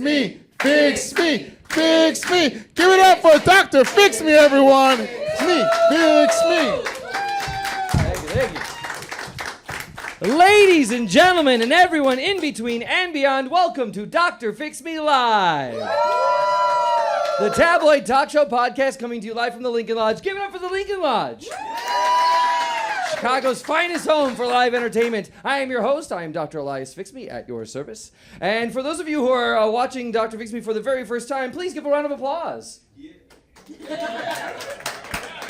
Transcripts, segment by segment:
me, fix me, fix me. Give it up for Dr. Fix Me, everyone. Me, fix me. Thank you. Ladies and gentlemen, and everyone in between and beyond, welcome to Dr. Fix Me Live. The tabloid talk show podcast coming to you live from the Lincoln Lodge. Give it up for the Lincoln Lodge. Chicago's finest home for live entertainment. I am your host. I am Dr. Elias Fix Me at your service. And for those of you who are watching Dr. Fix Me for the very first time, please give a round of applause.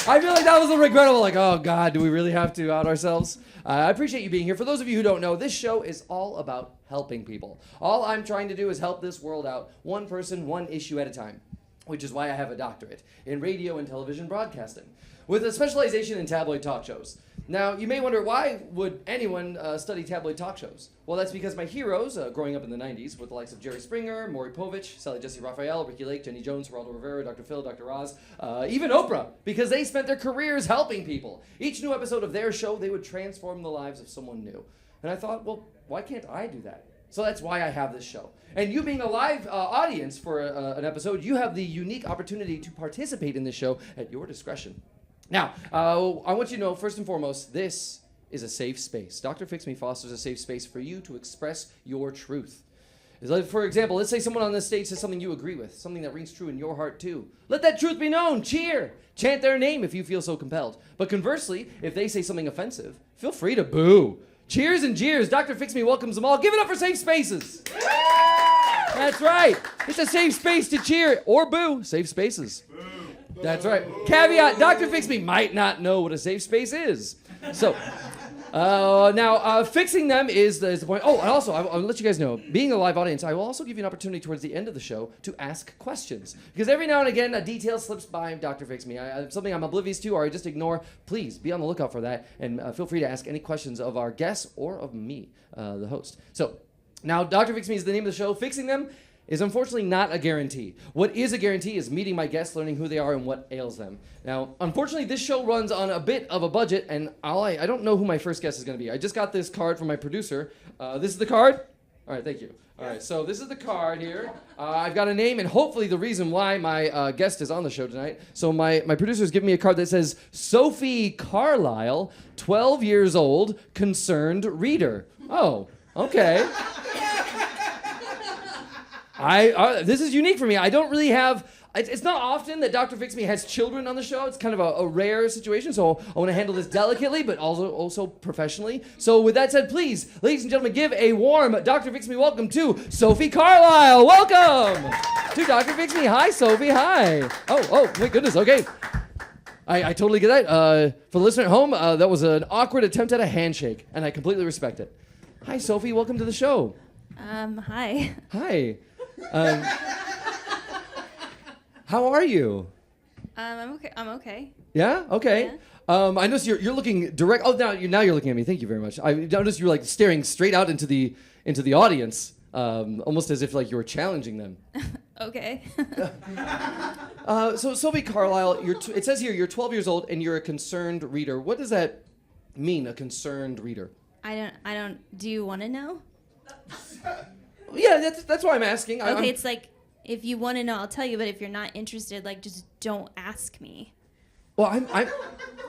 I feel like that was a regrettable, like, oh God, do we really have to out ourselves? I appreciate you being here. For those of you who don't know, this show is all about helping people. All I'm trying to do is help this world out, one person, one issue at a time, which is why I have a doctorate in radio and television broadcasting, with a specialization in tabloid talk shows. Now, you may wonder, why would anyone study tabloid talk shows? Well, that's because my heroes, growing up in the 90s, with the likes of Jerry Springer, Maury Povich, Sally Jesse Raphael, Ricky Lake, Jenny Jones, Geraldo Rivera, Dr. Phil, Dr. Oz, even Oprah, because they spent their careers helping people. Each new episode of their show, they would transform the lives of someone new. And I thought, well, why can't I do that? So that's why I have this show. And you being a live audience for an episode, you have the unique opportunity to participate in this show at your discretion. Now, I want you to know, first and foremost, this is a safe space. Dr. Fix Me fosters a safe space for you to express your truth. For example, let's say someone on this stage says something you agree with, something that rings true in your heart too. Let that truth be known. Cheer. Chant their name if you feel so compelled. But conversely, if they say something offensive, feel free to boo. Cheers and jeers. Dr. Fix Me welcomes them all. Give it up for safe spaces. That's right. It's a safe space to cheer or boo. Safe spaces. That's right. Caveat, Dr. Fix Me might not know what a safe space is. So, now, fixing them is the point. Oh, and also, I'll let you guys know, being a live audience, I will also give you an opportunity towards the end of the show to ask questions. Because every now and again, a detail slips by Dr. Fix Me. Something I'm oblivious to or I just ignore. Please be on the lookout for that. And feel free to ask any questions of our guests or of me, the host. So, now, Dr. Fix Me is the name of the show. Fixing them is unfortunately not a guarantee. What is a guarantee is meeting my guests, learning who they are and what ails them. Now, unfortunately, this show runs on a bit of a budget, and I don't know who my first guest is going to be. I just got this card from my producer. This is the card? All right, thank you. All right, so this is the card here. I've got a name and hopefully the reason why my guest is on the show tonight. So my producer's given me a card that says, Sophie Carlisle, 12 years old, concerned reader. Oh, okay. This is unique for me. I don't really have... It's not often that Dr. Fix Me has children on the show. It's kind of a rare situation, so I want to handle this delicately, but also professionally. So with that said, please, ladies and gentlemen, give a warm Dr. Fix Me welcome to Sophie Carlisle. Welcome to Dr. Fix Me. Hi, Sophie. Hi. Oh, my goodness. Okay. I totally get that. For the listener at home, that was an awkward attempt at a handshake, and I completely respect it. Hi, Sophie. Welcome to the show. Hi. Hi. How are you? I'm okay. Yeah? Okay. Yeah. I noticed you're looking direct. Oh, now you're looking at me. Thank you very much. I noticed you were like staring straight out into the audience, almost as if like you were challenging them. Okay. So Sophie Carlisle, it says here you're 12 years old and you're a concerned reader. What does that mean, a concerned reader? I don't. Do you want to know? Yeah, that's why I'm asking. Okay, it's like, if you want to know, I'll tell you. But if you're not interested, like, just don't ask me. Well,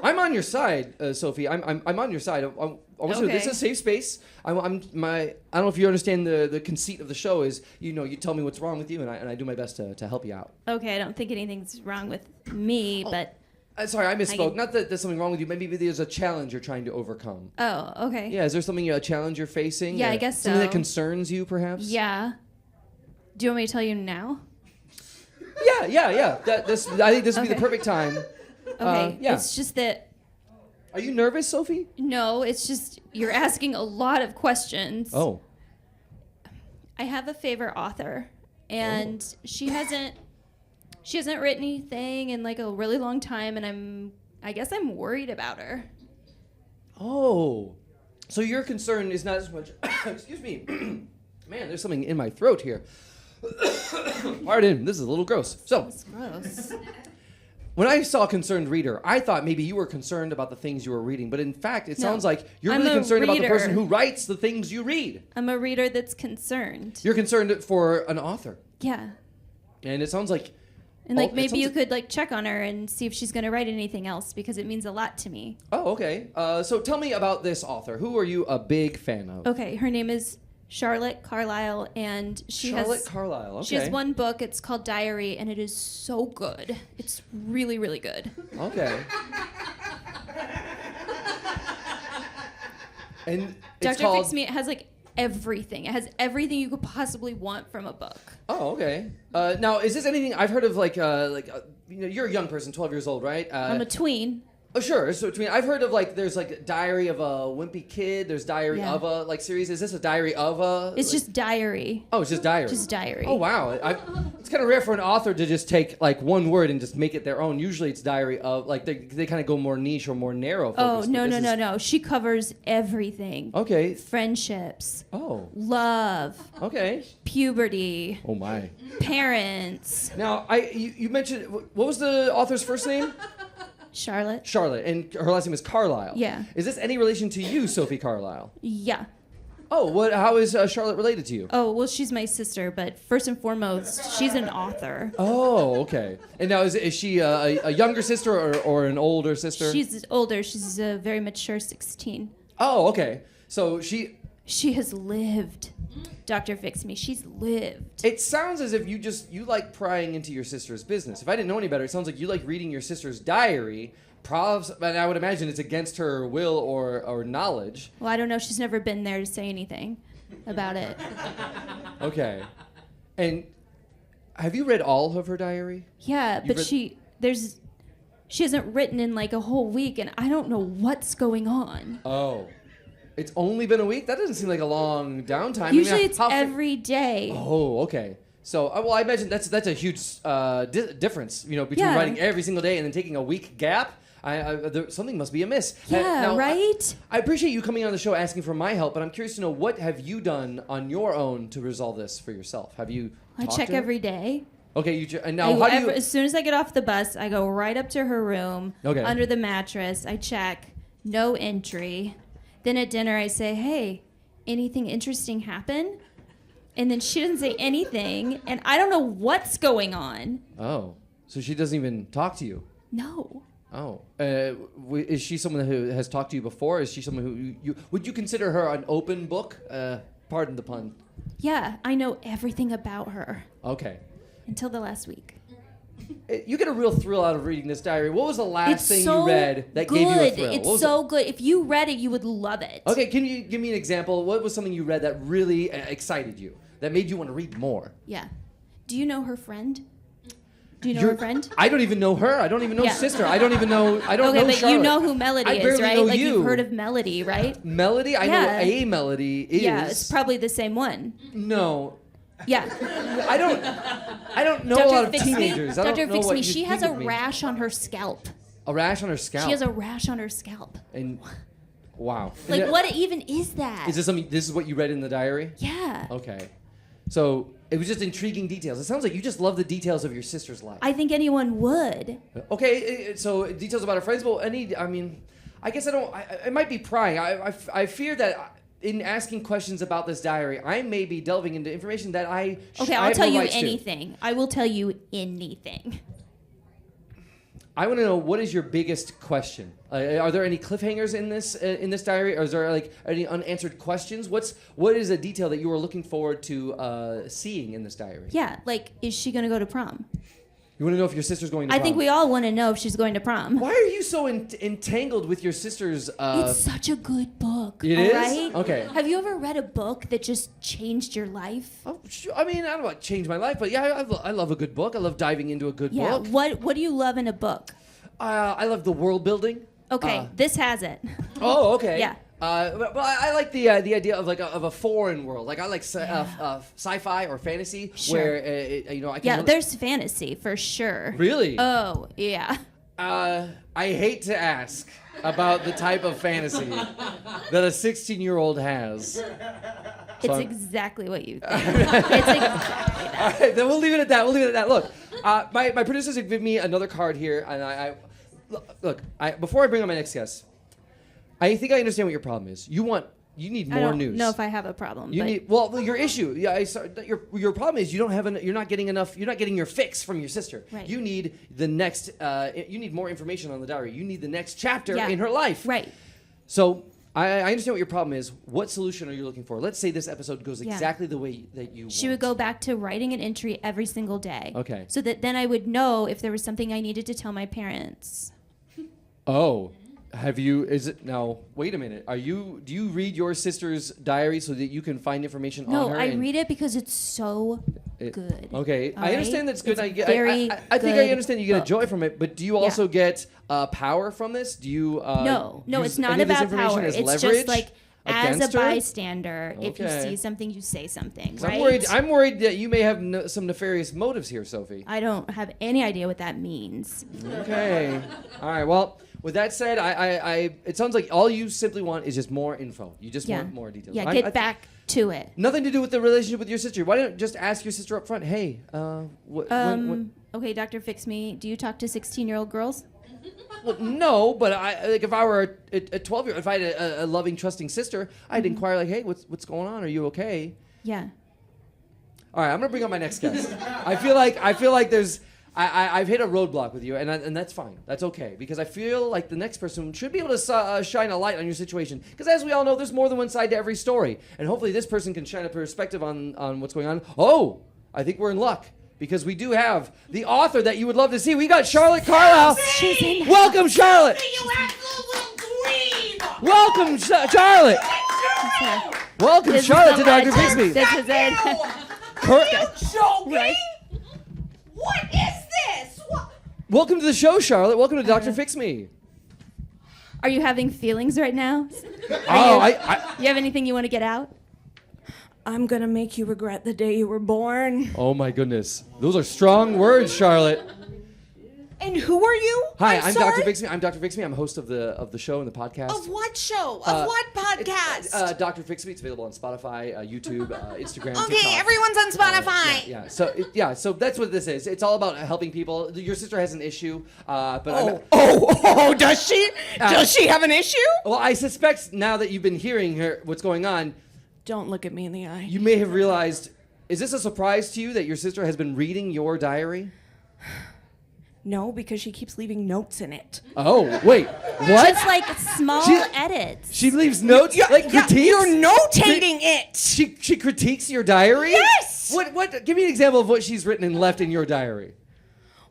I'm on your side, Sophie. I'm on your side. Okay. This is a safe space. I don't know if you understand the conceit of the show is, you tell me what's wrong with you, and I do my best to help you out. Okay, I don't think anything's wrong with me, but. Sorry, I misspoke. Not that there's something wrong with you. Maybe there's a challenge you're trying to overcome. Oh, okay. Yeah, is there something, a challenge you're facing? Yeah, I guess something so. that concerns you, perhaps? Yeah. Do you want me to tell you now? Yeah. I think this would be the perfect time. Okay, yeah. It's just that... Are you nervous, Sophie? No, it's just you're asking a lot of questions. Oh. I have a favorite author, and she hasn't written anything in like a really long time, and I guess I'm worried about her. Oh. So your concern is not as much... Excuse me. Man, there's something in my throat here. Pardon, this is a little gross. So, It's gross. when I saw concerned reader, I thought maybe you were concerned about the things you were reading, but in fact, it sounds like you're I'm really a concerned about the person reader. who writes the things you read. I'm a reader that's concerned. You're concerned for an author. Yeah. And it sounds like... And like it maybe sounds you like- could like check on her and see if she's going to write anything else because it means a lot to me. Oh, okay. So tell me about this author. Who are you a big fan of? Okay, her name is Charlotte Carlisle, and Charlotte Carlisle. Okay. She has one book. It's called Diary, and it is so good. It's really, really good. Okay. And it's Dr. called... Fix Me. It has like everything. It has everything you could possibly want from a book. Oh, okay. Now, is this anything I've heard of? You're a young person, 12 years old, right? I'm a tween. Oh, sure. So I've heard of there's Diary of a Wimpy Kid. There's Diary Yeah. of a series. Is this a Diary of a? It's just diary. Oh, it's just diary. Just diary. Oh wow! It's kind of rare for an author to just take one word and just make it their own. Usually, it's diary of they kind of go more niche or more narrow. Oh, Focus, no. She covers everything. Okay. Friendships. Oh. Love. Okay. Puberty. Oh my. Parents. Now, you mentioned what was the author's first name? Charlotte. Charlotte, and her last name is Carlisle. Yeah. Is this any relation to you, Sophie Carlisle? Yeah. Oh, how is Charlotte related to you? Oh, well, she's my sister, but first and foremost, she's an author. Oh, okay. And now, is she a younger sister or an older sister? She's older. She's a very mature 16. Oh, okay. So she has lived. Dr. Fix Me. She's lived. It sounds as if you like prying into your sister's business. If I didn't know any better, it sounds like you like reading your sister's diary. And I would imagine it's against her will or knowledge. Well, I don't know. She's never been there to say anything about it. Okay. And have you read all of her diary? Yeah, but she hasn't written in like a whole week, and I don't know what's going on. Oh. It's only been a week? That doesn't seem like a long downtime. Usually it's every day. Oh, okay. So, I imagine that's a huge difference, between Yeah. writing every single day and then taking a week gap. Something must be amiss. Yeah, Now, right? I appreciate you coming on the show asking for my help, but I'm curious to know, what have you done on your own to resolve this for yourself? Have you I talked check to her? every day. Okay, and now how do you... As soon as I get off the bus, I go right up to her room, Okay. under the mattress. I check, no entry. Then at dinner, I say, hey, anything interesting happen? And then she doesn't say anything, and I don't know what's going on. Oh, so she doesn't even talk to you? No. Oh, is she someone who has talked to you before? Is she someone who would you consider her an open book? Pardon the pun. Yeah, I know everything about her. Okay. Until the last week. You get a real thrill out of reading this diary. What was the last thing so you read that good. gave you a thrill? It's so good. If you read it, you would love it. Okay, can you give me an example? What was something you read that really excited you, that made you want to read more? Yeah. Do you know her friend? Do you know her friend? I don't even know her. I don't even know Yeah. sister. I don't even know. I don't Okay, know but Charlotte. you know who Melody I is, barely right? know Like you. you've heard of Melody, right? Melody? I know Yeah. a Melody is. Yeah, it's probably the same one. No. Yeah. I don't know a lot of Fix Me- teenagers. I Dr. don't know Fix what Me, you she think has a of me. rash on her scalp. A rash on her scalp. She has a rash on her scalp. And wow. Like, And what even is that? is this something? This is what you read in the diary? Yeah. Okay. So it was just intriguing details. It sounds like you just love the details of your sister's life. I think anyone would. Okay, so details about her friends. Well, I guess I don't. It might be prying. I fear that in asking questions about this diary, I may be delving into information that I. Okay, I I'll have tell no you rights to. anything. I will tell you anything. I want to know, what is your biggest question? Are there any cliffhangers in this diary, or is there any unanswered questions? What is a detail that you were looking forward to seeing in this diary? Yeah, like, is she going to go to prom? You want to know if your sister's going to prom? I think we all want to know if she's going to prom. Why are you so entangled with your sister's... It's such a good book. It all is? right? Okay. Have you ever read a book that just changed your life? Oh, I don't know about change my life, but yeah, I love a good book. I love diving into a good Yeah. book. What do you love in a book? I love the world building. Okay, this has it. Oh, okay. Yeah. But I like the idea of of a foreign world. Like I like sci-fi or fantasy, Sure. where I can. Yeah, there's fantasy for sure. Really? Oh, yeah. I hate to ask about the type of fantasy that a 16-year-old has. It's exactly what you think. It's exactly that. All right, then we'll leave it at that. Look, my producers have given me another card here, and before I bring on my next guest, I think I understand what your problem is. You want You need I more don't news. know if I have a problem. You but need your issue. Yeah, your problem is you don't have you're not getting enough. You're not getting your fix from your sister. Right. You need the next. You need more information on the diary. You need the next chapter Yeah. in her life. Right. So I understand what your problem is. What solution are you looking for? Let's say this episode goes Yeah. exactly the way that you. She would go back to writing an entry every single day. Okay. So that then I would know if there was something I needed to tell my parents. Oh. Have you? Is it now? Wait a minute. Do you read your sister's diary so that you can find information No, on her? I read it because it's so good. Okay, All I understand right? that's good. It's I very I think I good understand you get a book. joy from it, but do you also get power from this? Do you? No, use it's not any of this about information power. as It's leverage just like as a against her? bystander, if you Okay. see something, you say something, 'Cause right? I'm worried that you may have some nefarious motives here, Sophie. I don't have any idea what that means. Okay. All right. Well, with that said, it sounds like all you simply want is just more info. You just want more details. Yeah, get back to it. Nothing to do with the relationship with your sister. Why don't you just ask your sister up front? Hey, Okay, Dr. Fix Me, do you talk to 16-year-old girls? Well, no, but if I were a 12-year-old, if I had a loving, trusting sister, I'd inquire like, hey, what's going on? Are you okay? Yeah. All right, I'm gonna bring up my next guest. I feel like there's. I've hit a roadblock with you, and that's fine. That's okay, because I feel like the next person should be able to shine a light on your situation. Because as we all know, there's more than one side to every story, and hopefully this person can shine a perspective on what's going on. Oh, I think we're in luck, because we do have the author that you would love to see. We got Charlotte Carlisle. She's in. Welcome, Charlotte. You absolute dweeb! Welcome, Charlotte. Welcome, This is Charlotte, the to Dr. legend. Bixby. This is it. Are you joking? Right. What is this? What? Welcome to the show, Charlotte. Welcome to Dr. Fix Me. Are you having feelings right now? Oh, You have anything you want to get out? I'm gonna make you regret the day you were born. Oh my goodness. Those are strong words, Charlotte. And who are you? Hi, I'm sorry? Dr. Fixme. I'm Dr. Fixme. I'm host of the show and the podcast. Of what show? Of what podcast? Dr. Fixme. It's available on Spotify, YouTube, Instagram, Okay, TikTok. everyone's on Spotify. Yeah. So that's what this is. It's all about helping people. Your sister has an issue, but Does she? Does she have an issue? well, I suspect now that you've been hearing what's going on, Don't look at me in the eye. you may have realized. Is this a surprise to you that your sister has been reading your diary? No, because she keeps leaving notes in it. Oh, wait. What? Just like small She- edits. She leaves notes, like critiques. You're notating it. She critiques your diary? Yes! What? Give me an example of what she's written and left in your diary.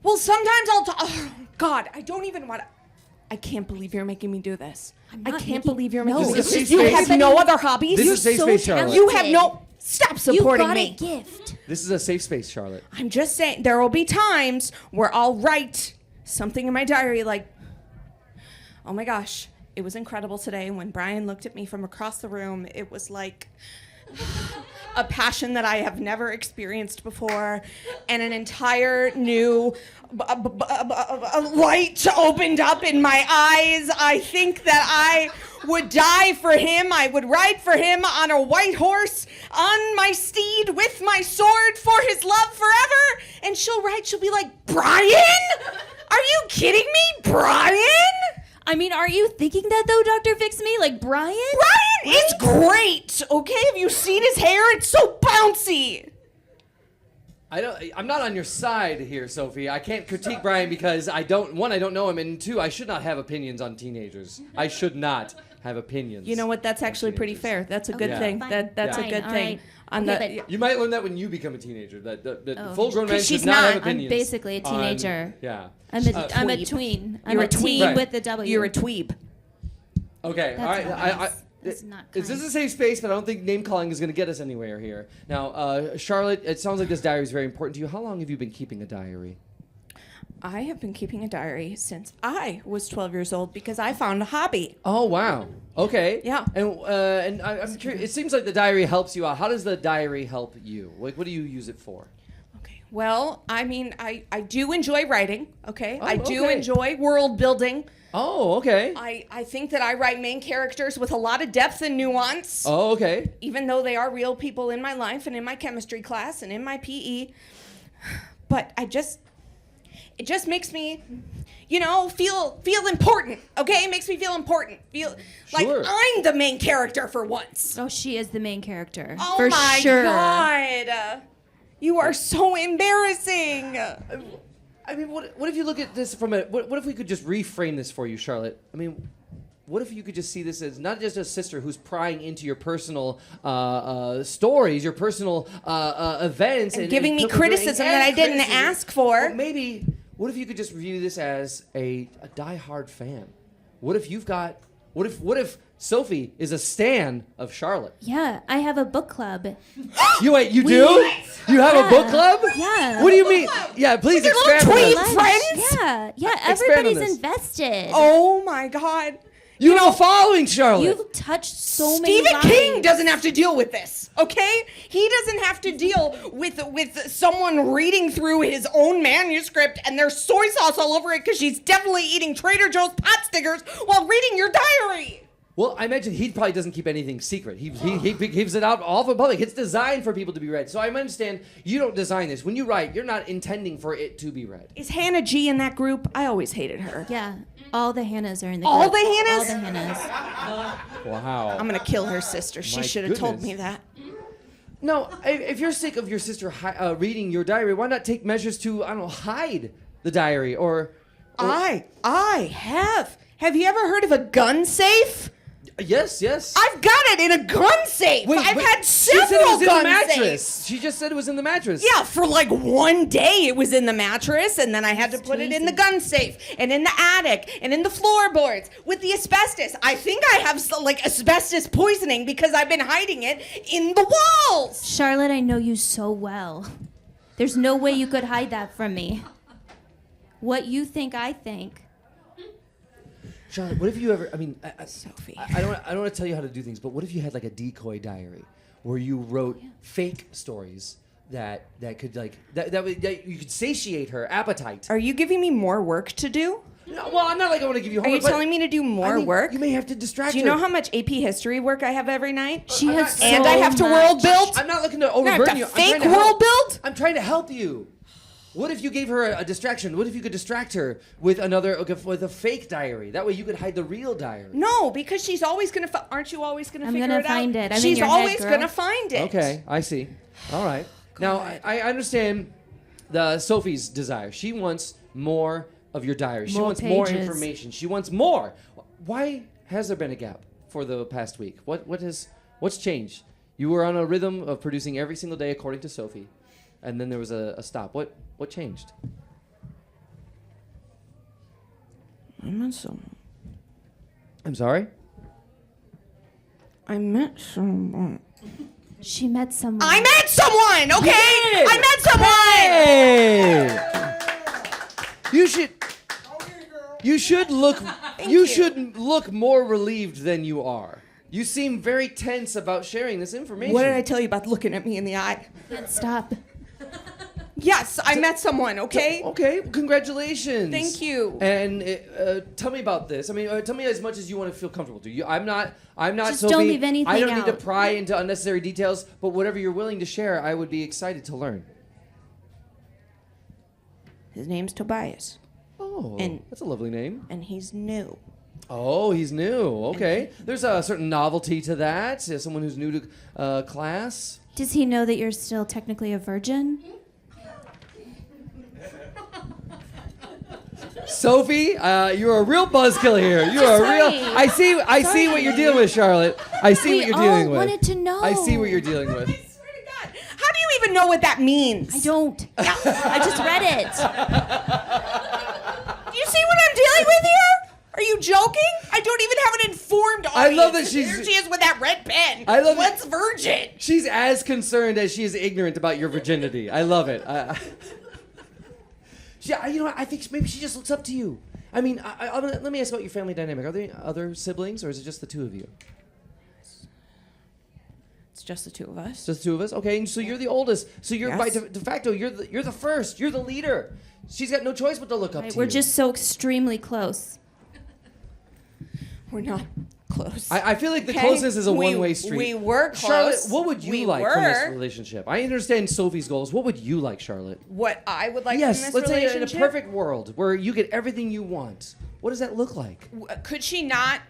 Well, sometimes I'll talk. Oh, God, I don't even want to. I can't believe you're making me do this. I not can't making- believe you're No, making This is a me. safe You space. have no other hobbies. This You're is a safe so space, Charlotte. talented. You have no. Stop supporting you got me. a gift. This is a safe space, Charlotte. I'm just saying, there will be times where I'll write something in my diary like, oh my gosh, it was incredible today when Brian looked at me from across the room. It was like a passion that I have never experienced before, and an entire new light opened up in my eyes. I think that I would die for him. I would ride for him on a white horse, on my steed, with my sword, for his love forever. And she'll write, she'll be like, Brian? Are you kidding me? Brian? I mean, are you thinking that though, Dr. Fix Me? Like Brian? Brian is great, okay? Have you seen his hair? It's so bouncy. I'm not on your side here, Sophie. I can't critique Brian because I don't know him, and two, I should not have opinions on teenagers. I should not have opinions. You know what? That's actually pretty fair. That's a good Okay, thing. fine. That's Fine, a good all thing. right. On Okay, the, but- You might learn that when you become a teenager. That Oh. full-grown men 'Cause should she's not have not. opinions. I'm basically a teenager. Yeah. I'm a Tweeb. tween. I'm You're a a tweeb. teen Right. with the W. you're a tweeb. Okay. That's all right. not nice. That's not This is kind. a safe space, but I don't think name calling is going to get us anywhere here. Now, Charlotte, it sounds like this diary is very important to you. How long have you been keeping a diary? I have been keeping a diary since I was 12 years old because I found a hobby. Oh wow. Okay. Yeah. And I'm curious. It seems like the diary helps you out. How does the diary help you? Like, what do you use it for? Okay. Well, I mean, I do enjoy writing, okay? Oh, I do okay. enjoy world building. Oh, okay. I think that I write main characters with a lot of depth and nuance, Oh, okay. even though they are real people in my life and in my chemistry class and in my PE. But it just makes me, feel important. Okay, it makes me feel important. Feel like Sure. I'm the main character for once. Oh, she is the main character. Oh for my sure. God, you are so embarrassing. I mean, what if you look at this from what if we could just reframe this for you, Charlotte? I mean, what if you could just see this as not just a sister who's prying into your personal stories, your personal events, And giving me criticism that I didn't ask for. Well, maybe, what if you could just view this as a diehard fan? What if what if Sophie is a stan of Charlotte? Yeah, I have a book club. You do? You have a book club? Yeah. What do you mean? Yeah, please your little expand on tween this. friends? Yeah, on everybody's this. invested. Oh my God. You have a following, Charlotte. You've touched so many Stephen lives. King doesn't have to deal with this, okay? He doesn't have to deal with someone reading through his own manuscript and there's soy sauce all over it because she's definitely eating Trader Joe's pot stickers while reading your diary. Well, I imagine he probably doesn't keep anything secret. He gives it out all for public. It's designed for people to be read. So I understand you don't design this. When you write, you're not intending for it to be read. Is Hannah G in that group? I always hated her. Yeah, all the Hannahs are in the All group. the Hannahs? All the Hannahs. Wow. I'm gonna kill her sister. She My should have told goodness. me that. No, if you're sick of your sister reading your diary, why not take measures to, I don't know, hide the diary or I have. Have you ever heard of a gun safe? Yes. I've got it in a gun safe. I've had several She said it was in the gun mattress. safes. She just said it was in the mattress. Yeah, for like one day it was in the mattress, and then I had to put it in the gun safe, and in the attic, and in the floorboards with the asbestos. I think I have asbestos poisoning because I've been hiding it in the walls. Charlotte, I know you so well. There's no way you could hide that from me. What you think, I think. Charlotte, what if you ever? I mean, Sophie. I don't want to tell you how to do things, but what if you had like a decoy diary where you wrote fake stories that could that you could satiate her appetite? Are you giving me more work to do? No, well, I'm not like I want to give you Are homework. you telling me to do more work? You may have to distract Do you her. know how much AP history work I have every night? She has so And I have to much. world build? I'm not looking to I have overburden to you. fake I'm trying to world build? I'm trying to help you. What if you gave her a distraction? What if you could distract her with with a fake diary? That way you could hide the real diary. No, because she's always gonna. Aren't you always gonna I'm figure gonna it out? find it. I'm in She's your head, always girl. gonna find it. Okay, I see. All right. Now I understand Sophie's desire. She wants more of your diary. She More wants more pages. information. She wants more. Why has there been a gap for the past week? What's changed? You were on a rhythm of producing every single day according to Sophie, and then there was a stop. What changed? I met someone. I'm sorry? I met someone. She met someone. I met someone. Okay, did. I met someone. Hey! You should look you. should look more relieved than you are. You seem very tense about sharing this information. What did I tell you about looking at me in the eye? Can't stop. Yes, I met someone. Okay. Okay, congratulations. Thank you. And tell me about this. I mean, tell me as much as you want to feel comfortable to. I'm not. Just Sophie. don't leave anything I don't need to out. pry into unnecessary details. But whatever you're willing to share, I would be excited to learn. His name's Tobias, Oh, And- that's a lovely name. and he's new. Oh, he's new. Okay, there's a certain novelty to that. Someone who's new to class. Does he know that you're still technically a virgin? Sophie, you're a real buzzkill here. You are a real. Sorry. I see what you're dealing with, Charlotte. I see We what you're all dealing with. wanted to know. I see what you're dealing with. I swear to God, how do you even know what that means? I don't. I just read it. Do you see what I'm dealing with here? Are you joking? I don't even have an informed audience. I love that she's- Here she is with that red pen. I love that- What's virgin? She's as concerned as she is ignorant about your virginity. I love it. Yeah, you know what? I think maybe she just looks up to you. I mean, let me ask about your family dynamic. Are there other siblings, or is it just the two of you? It's just the two of us. Just the two of us? Okay, and so you're the oldest. So you're by Yes. de facto, you're the first. You're the leader. She's got no choice but to look up Right, to we're you. just so extremely close. We're not close. I feel like the Okay? closeness is a one-way street. We were close. Charlotte, what would you We like from this were. relationship? I understand Sophie's goals. What would you like, Charlotte? What I would like Yes, from this let's say relationship. in a perfect world where you get everything you want. What does that look like? Could she not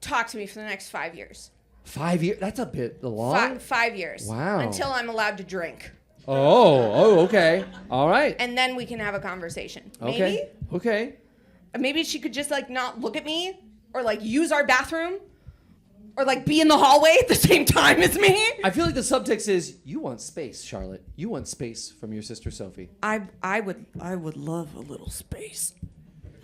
talk to me for the next 5 years? 5 years? That's a bit long. 5 years. Wow. Until I'm allowed to drink. Oh, okay. All right. And then we can have a conversation. Maybe? Okay. Okay. Maybe she could just like not look at me or like use our bathroom or like be in the hallway at the same time as me. I feel like the subtext is you want space, Charlotte. You want space from your sister Sophie. I would love a little space.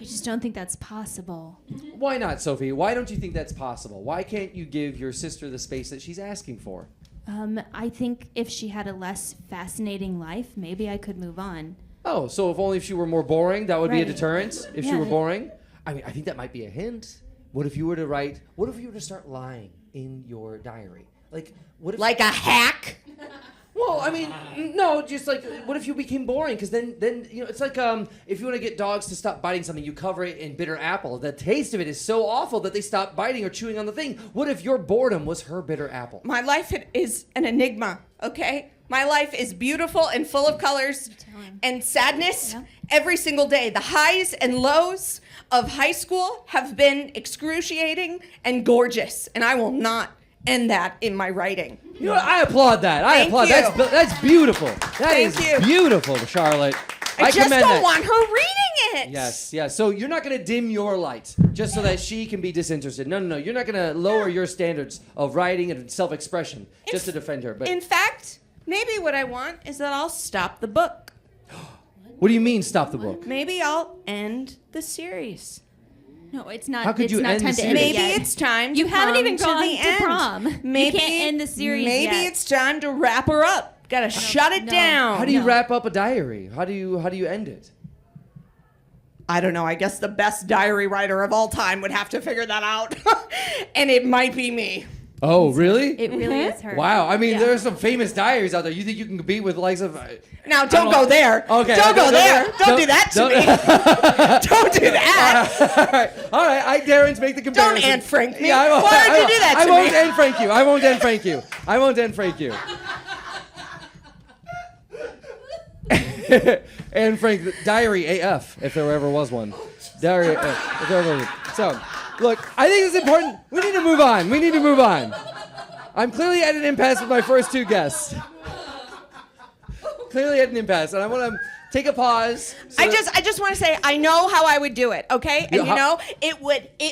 I just don't think that's possible. Why not, Sophie? Why don't you think that's possible? Why can't you give your sister the space that she's asking for? I think if she had a less fascinating life, maybe I could move on. Oh, so if she were more boring, that would be a Right. deterrent? If she Yeah. were boring? I mean, I think that might be a hint. What if you were to start lying in your diary? What if... Like a hack? Well, I mean, no, just like, what if you became boring? Because then it's like if you want to get dogs to stop biting something, you cover it in bitter apple. The taste of it is so awful that they stop biting or chewing on the thing. What if your boredom was her bitter apple? My life is an enigma, okay? My life is beautiful and full of colors and sadness Yeah. every single day. The highs and lows of high school have been excruciating and gorgeous, and I will not end that in my writing. You know what? I applaud that. I Thank applaud. you. That's beautiful. That is Thank you. beautiful, Charlotte. I just commend don't that. want her reading it. Yes. So you're not going to dim your light just so that she can be disinterested. No. You're not going to lower your standards of writing and self-expression just to defend her. But In fact, maybe what I want is that I'll stop the book. what do you mean stop the book? Maybe I'll end the series. No, it's not. How could it's you not end the time to series? end it Maybe yet. it's time You to haven't come even gone the to end. prom. Maybe You can't end the series Maybe yet. it's time to wrap her up. Gotta shut it no. down. How do you No. wrap up a diary? How do you end it? I don't know. I guess the best diary writer of all time would have to figure that out. And it might be me. Oh, really? It really is her. Wow. I mean, Yeah. there are some famous diaries out there. You think you can compete with the likes of... Now, don't go there. Okay. Don't go there. Don't do that to me. Don't do that. All right. I daren't make the comparison. Don't Anne Frank me. I won't- Why would I you do that I to won't me? Anne Frank you. I won't Anne Frank you. I won't Anne Frank you. Anne Frank, diary AF, if there ever was one. Diary AF, if there ever was. So, look, I think it's important. We need to move on. I'm clearly at an impasse with my first two guests. Clearly at an impasse, and I want to take a pause. I just want to say I know how I would do it, okay? And Yeah, it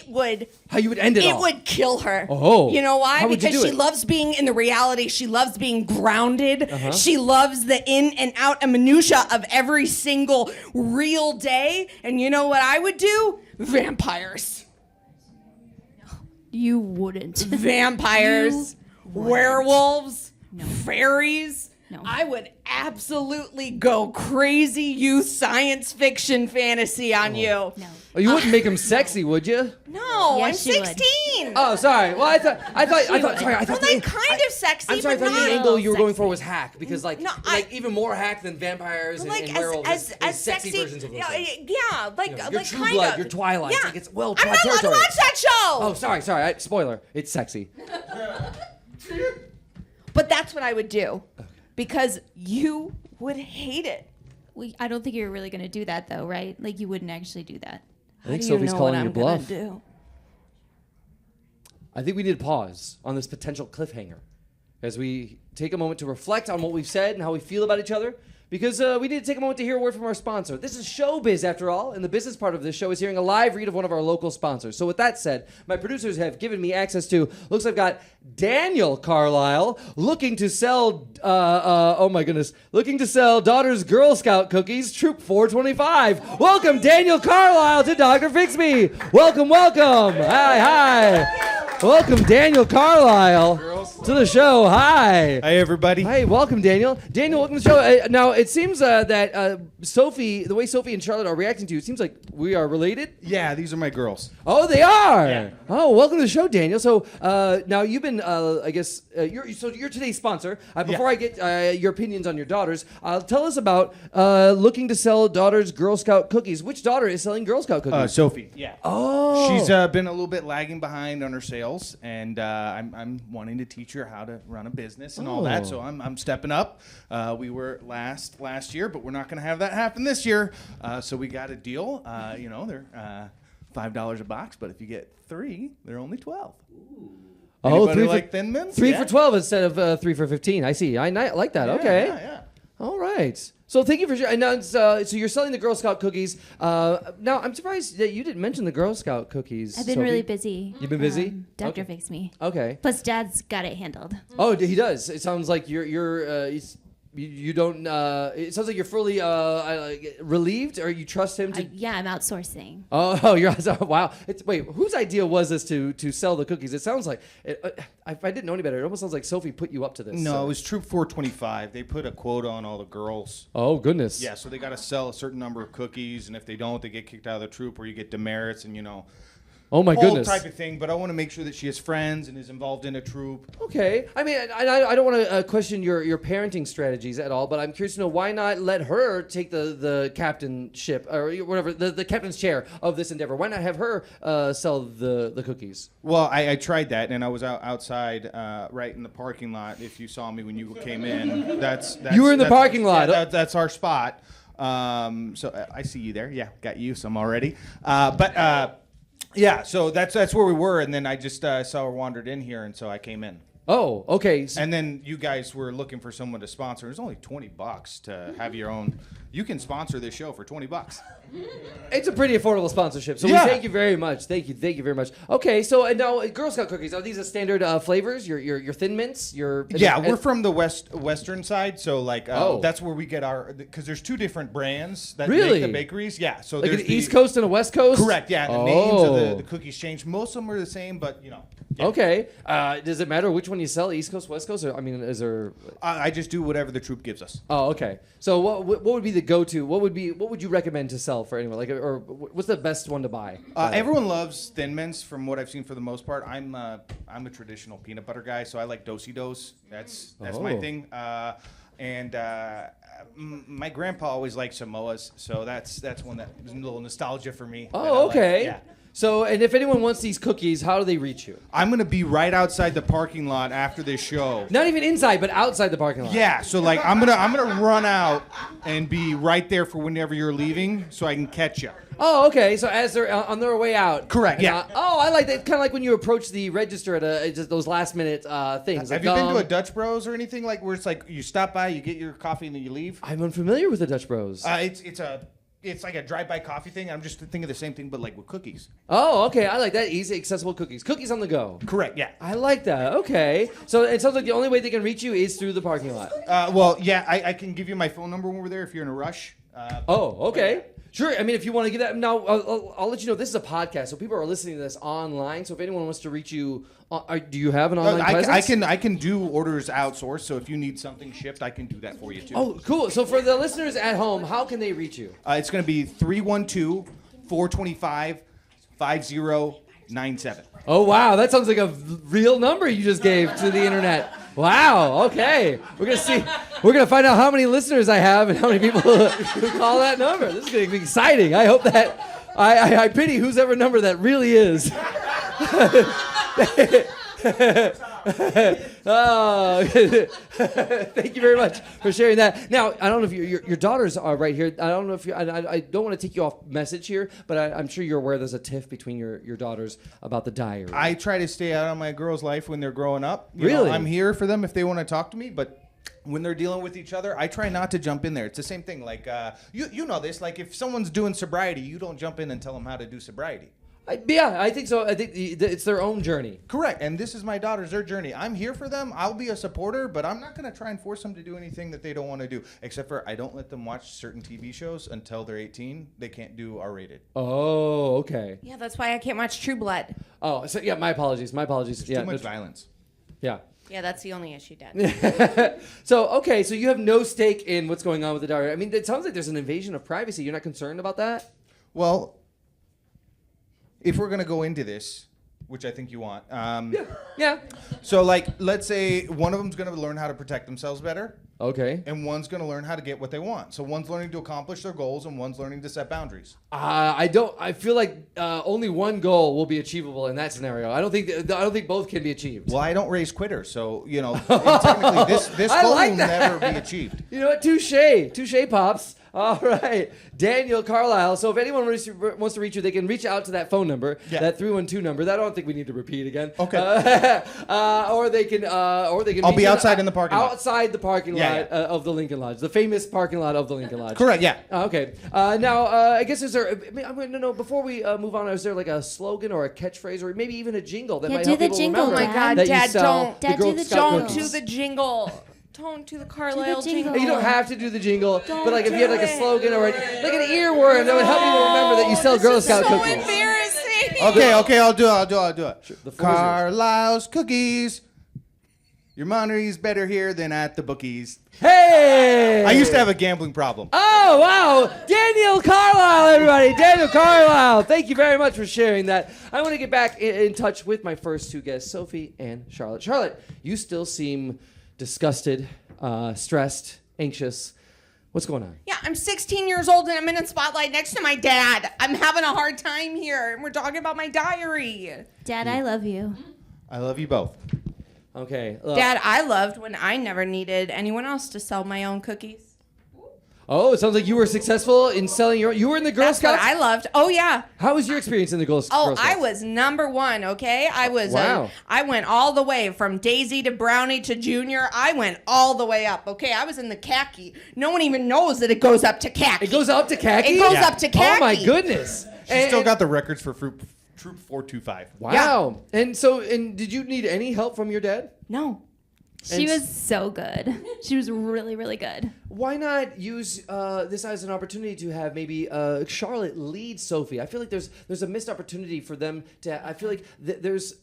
would how you would end it it all. would kill her. Oh. You know why? How would you Because do she it? loves being in the reality. She loves being grounded. Uh-huh. She loves the in and out and minutia of every single real day. And you know what I would do? Vampires. You wouldn't. Vampires. Werewolves. No. Fairies. No. I would absolutely go crazy youth science fiction fantasy on you. No. Oh, you wouldn't make him sexy, would you? No, Yes, I'm you would. 16. Oh, sorry. Well, I thought. Sorry, I Well, thought. they kind of sexy, I'm sorry. I but thought not. the angle you were going sexy. for was hack because, like, No, even more hack than vampires and werewolves. is sexy versions of those things. Yeah, like You know, your like True kind Blood, of. your Twilight. Yeah. Like it's well I'm tried not allowed to territory. watch that show. Oh, sorry. Spoiler. It's sexy. But that's what I would do, because you would hate it. I don't think you're really going to do that, though, right? Like, you wouldn't actually do that. I think How do you Sophie's know calling what your I'm gonna bluff. do? I think we need to pause on this potential cliffhanger as we take a moment to reflect on what we've said and how we feel about each other. Because we need to take a moment to hear a word from our sponsor. This is Showbiz, after all, and the business part of this show is hearing a live read of one of our local sponsors. So with that said, my producers have given me access to, looks like I've got Daniel Carlisle looking to sell, looking to sell daughter's Girl Scout cookies, Troop 425. Welcome, Daniel Carlisle, to Dr. Fix Me. Welcome. Hi. Welcome, Daniel Carlisle. to the show. Hi. Hi, everybody. Hi, welcome, Daniel. Daniel, welcome to the show. Now, it seems that Sophie, the way Sophie and Charlotte are reacting to you, it seems like we are related. Yeah, these are my girls. Oh, they are. Yeah. Oh, welcome to the show, Daniel. So now you've been, I guess, you're today's sponsor. Before I get your opinions on your daughters, tell us about looking to sell daughters Girl Scout cookies. Which daughter is selling Girl Scout cookies? Sophie. Yeah. Oh. She's been a little bit lagging behind on her sales, and I'm wanting to teach her how to run a business and all that. So I'm stepping up. We were last year, but we're not going to have that happen this year. So we got a deal. They're $5 a box, but if you get 3, they're only 12. Anybody three like Thin Mints? 3 for 12 instead of 3 for 15. I see. I like that. Okay. Yeah. All right. So thank you for sharing. Now, so you're selling the Girl Scout cookies. Now, I'm surprised that you didn't mention the Girl Scout cookies. I've been Sophie. really busy. You've been busy? Doctor fixed me. Okay. Plus, Dad's got it handled. Oh, he does. It sounds like you don't. It sounds like you're fully relieved, or you trust him to. Yeah, I'm outsourcing. Oh, you're wow. Wait, whose idea was this to sell the cookies? It sounds like if I didn't know any better, it almost sounds like Sophie put you up to this. No, it was Troop 425. They put a quota on all the girls. Oh goodness. Yeah, so they got to sell a certain number of cookies, and if they don't, they get kicked out of the troop, or you get demerits, and Oh my whole goodness. type of thing. But I want to make sure that she has friends and is involved in a troop. Okay. I mean, I don't want to question your parenting strategies at all, but I'm curious to know why not let her take the captainship or whatever the captain's chair of this endeavor. Why not have her sell the cookies? Well, I tried that, and I was outside right in the parking lot. If you saw me when you came in, that's You were in the parking lot. Yeah, that's our spot. So I see you there. Yeah, got you some already. Yeah, so that's where we were, and then I just saw her wandered in here, and so I came in. Oh, okay. And then you guys were looking for someone to sponsor. It was only $20 to have your own. You can sponsor this show for $20. It's a pretty affordable sponsorship, so Yeah. we thank you very much. Thank you very much. Okay, so now Girl Scout cookies, are these a standard flavors? Your Thin Mints? We're from the western side, so that's where we get our. Because there's 2 different brands that Really? make the bakeries. Yeah, so like there's an East Coast and a West Coast? Correct. Yeah, the names of the cookies change. Most of them are the same, but Yeah. Okay. Does it matter which one you sell, East Coast, West Coast? Or, I mean, is there? I just do whatever the troop gives us. Oh, okay. So what would be the go-to? What would you recommend to sell for anyone? Or what's the best one to buy? Everyone loves Thin Mints, from what I've seen for the most part. I'm a traditional peanut butter guy, so I like Do-si-dos. That's my thing. My grandpa always liked Samoas, so that's one that is a little nostalgia for me. Oh, okay. Yeah. So, and if anyone wants these cookies, how do they reach you? I'm going to be right outside the parking lot after this show. Not even inside, but outside the parking lot. Yeah, so I'm gonna run out and be right there for whenever you're leaving, so I can catch you. Oh, okay. So as they're on their way out. Correct. Yeah. I like that. Kind of like when you approach the register at just those last minute things. Have you been to a Dutch Bros or anything where it's like you stop by, you get your coffee, and then you leave? I'm unfamiliar with the Dutch Bros. It's like a drive-by coffee thing. I'm just thinking the same thing, but like with cookies. Oh, okay. I like that. Easy, accessible cookies. Cookies on the go. Correct. Yeah. I like that. Okay. So it sounds like the only way they can reach you is through the parking lot. I can give you my phone number when we're there if you're in a rush. Okay. Sure. I mean, if you want to give that now, I'll let you know. This is a podcast, so people are listening to this online. So if anyone wants to reach you, do you have an online presence? I can do orders outsourced. So if you need something shipped, I can do that for you too. Oh, cool. So for the listeners at home, how can they reach you? It's going to be 312-425-5097. Oh wow, that sounds like a real number you just gave to the internet. Wow. Okay, we're gonna find out how many listeners I have and how many people who call that number. This is gonna be exciting. I hope that I pity whose ever number that really is. Oh, thank you very much for sharing that. Now, I don't know if your daughters are right here. I don't know if I don't want to take you off message here, but I'm sure you're aware there's a tiff between your daughters about the diary. I try to stay out of my girls' life when they're growing up. Really? I'm here for them if they want to talk to me, but when they're dealing with each other, I try not to jump in there. It's the same thing. Like, you know this. Like, if someone's doing sobriety, you don't jump in and tell them how to do sobriety. I think so. I think it's their own journey. Correct. And this is my daughter's, their journey. I'm here for them. I'll be a supporter, but I'm not going to try and force them to do anything that they don't want to do. Except for I don't let them watch certain TV shows until they're 18. They can't do R-rated. Oh, okay. Yeah, that's why I can't watch True Blood. Oh, so yeah, my apologies. There's too much violence. Yeah. Yeah, that's the only issue, Dad. So you have no stake in what's going on with the diary. I mean, it sounds like there's an invasion of privacy. You're not concerned about that? Well, if we're gonna go into this, which I think you want, Yeah. so like, let's say one of them's gonna learn how to protect themselves better, Okay. and one's gonna learn how to get what they want. So one's learning to accomplish their goals, and one's learning to set boundaries. I feel like only one goal will be achievable in that scenario. I don't think both can be achieved. Well, I don't raise quitters, so technically this I goal like will that. never be achieved. You know what? Touche, pops. All right, Daniel Carlisle. So if anyone wants to reach you, they can reach out to that phone number, that 312 number. That I don't think we need to repeat again. Okay. Or they can. I'll be outside in the parking lot. Outside the parking lot of the Lincoln Lodge, the famous parking lot of the Lincoln Lodge. Correct. Yeah. Okay. Now, I guess is there? I'm going to know before we move on. Is there like a slogan or a catchphrase or maybe even a jingle that might do help the people jingle, remember? Oh my God, that you Dad, sell don't. Dad, Girl do the Scout jingle. Don't cookies? do the jingle. Don't do the Carlisle jingle. You don't have to do the jingle, but like if you had like a slogan or like an earworm that would help people remember that you sell Girl Scout so cookies. embarrassing. Okay, I'll do it. The floor is yours. Carlisle's cookies. Your money's better here than at the bookies. Hey! I used to have a gambling problem. Oh, wow. Daniel Carlisle, everybody. Daniel Carlisle. Thank you very much for sharing that. I want to get back in touch with my first two guests, Sophie and Charlotte. Charlotte, you still seem disgusted, stressed, anxious. What's going on? Yeah, I'm 16 years old and I'm in a spotlight next to my dad. I'm having a hard time here, and we're talking about my diary. Dad, I love you. I love you both. Okay. Dad, I loved when I never needed anyone else to sell my own cookies. Oh, it sounds like you were successful in selling your. You were in the Girl That's what Scouts. I loved. Oh yeah. How was your experience in the Girl Scouts? Oh, I was number one. Okay, I was. Wow. I went all the way from Daisy to Brownie to Junior. I went all the way up. Okay, I was in the khaki. No one even knows that it goes up to khaki. It goes up to khaki. It goes up to khaki. Oh my goodness! She still got the records for Troop 425. Wow. And did you need any help from your dad? No. She was so good. She was really, really good. Why not use this as an opportunity to have maybe Charlotte lead Sophie? I feel like there's a missed opportunity for them to. I feel like there's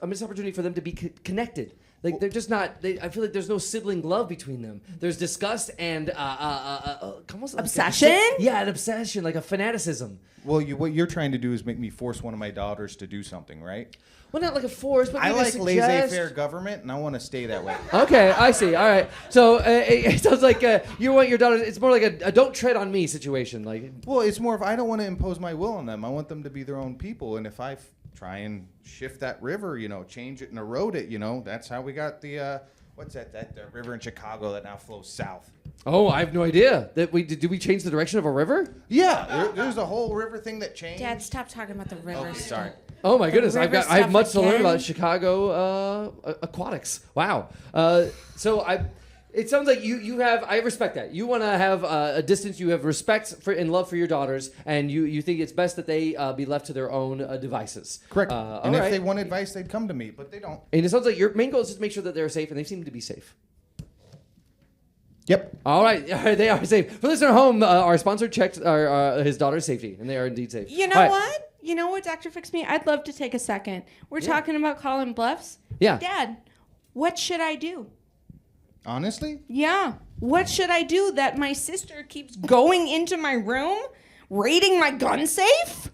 a missed opportunity for them to be connected. Like they're just not. I feel like there's no sibling love between them. There's disgust and almost like obsession. An obsession, like a fanaticism. Well, what you're trying to do is make me force one of my daughters to do something, right? Well, not like a force, but I maybe like suggest. laissez-faire government, and I want to stay that way. Okay, I see. All right. So it sounds like you want your daughter. It's more like a don't tread on me situation. Like. Well, it's more of I don't want to impose my will on them. I want them to be their own people, and if I try and shift that river, change it and erode it, that's how we got the what's that the river in Chicago that now flows south. Oh, I have no idea. Did we change the direction of a river? Yeah, there's a whole river thing that changed. Dad, stop talking about the river. Okay, sorry. Oh my goodness, I river have much stuff to learn again? about Chicago aquatics. Wow. It sounds like you have. I respect that. You want to have a distance. You have respect for and love for your daughters, and you think it's best that they be left to their own devices. Correct. And if right. they want advice, they'd come to me, but they don't. And it sounds like your main goal is just to make sure that they're safe, and they seem to be safe. Yep. All right, they are safe. For listener at home, our sponsor checked his daughter's safety, and they are indeed safe. You know All right. what? You know what, Dr. Fix Me? I'd love to take a second. We're talking about calling bluffs. Yeah. Dad, what should I do? Honestly? Yeah. What should I do that my sister keeps going into my room, raiding my gun safe?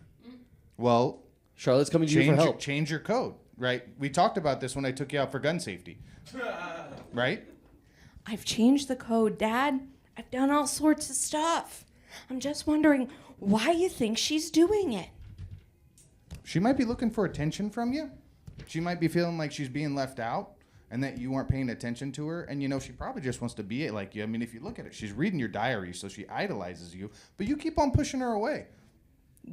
Well, Charlotte's coming to you for help. Change your code, right? We talked about this when I took you out for gun safety. Right? I've changed the code, Dad. I've done all sorts of stuff. I'm just wondering why you think she's doing it. She might be looking for attention from you. She might be feeling like she's being left out and that you aren't paying attention to her. And, she probably just wants to be like you. I mean, if you look at it, she's reading your diary, so she idolizes you. But you keep on pushing her away.